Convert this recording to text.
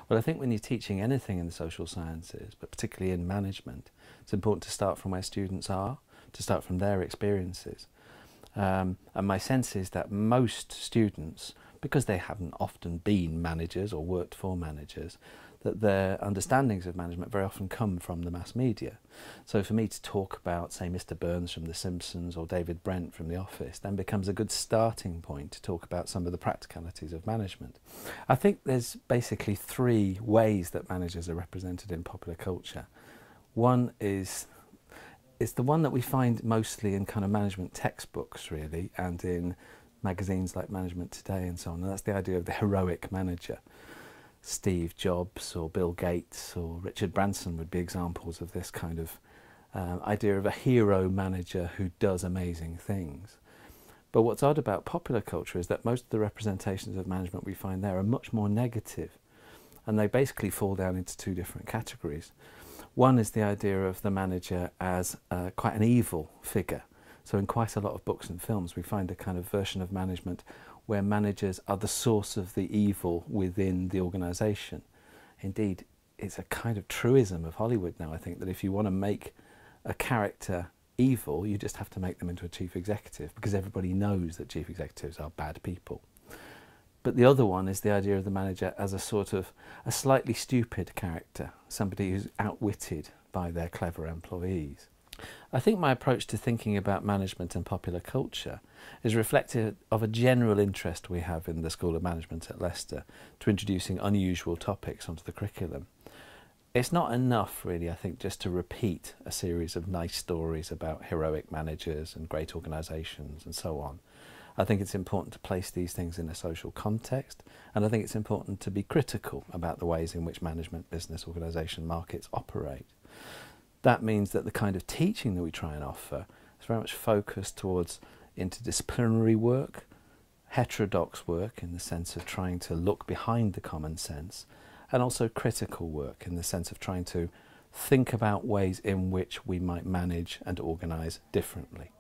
Well, I think when you're teaching anything in the social sciences, but particularly in management, it's important to start from where students are, to start from their experiences. And my sense is that most students, because they haven't often been managers or worked for managers, that their understandings of management very often come from the mass media. So for me to talk about, say, Mr. Burns from The Simpsons or David Brent from The Office then becomes a good starting point to talk about some of the practicalities of management. I think there's basically three ways that managers are represented in popular culture. One is it's the one that we find mostly in kind of management textbooks, really, and in magazines like Management Today and so on, and that's the idea of the heroic manager. Steve Jobs or Bill Gates or Richard Branson would be examples of this kind of idea of a hero manager who does amazing things. But what's odd about popular culture is that most of the representations of management we find there are much more negative, and they basically fall down into two different categories. One is the idea of the manager as quite an evil figure. So in quite a lot of books and films we find a kind of version of management where managers are the source of the evil within the organisation. Indeed, it's a kind of truism of Hollywood now, I think, that if you want to make a character evil, you just have to make them into a chief executive, because everybody knows that chief executives are bad people. But the other one is the idea of the manager as a sort of a slightly stupid character, somebody who's outwitted by their clever employees. I think my approach to thinking about management and popular culture is reflective of a general interest we have in the School of Management at Leicester to introducing unusual topics onto the curriculum. It's not enough, really, I think, just to repeat a series of nice stories about heroic managers and great organisations and so on. I think it's important to place these things in a social context, and I think it's important to be critical about the ways in which management, business, organisation, markets operate. That means that the kind of teaching that we try and offer is very much focused towards interdisciplinary work, heterodox work in the sense of trying to look behind the common sense, and also critical work in the sense of trying to think about ways in which we might manage and organise differently.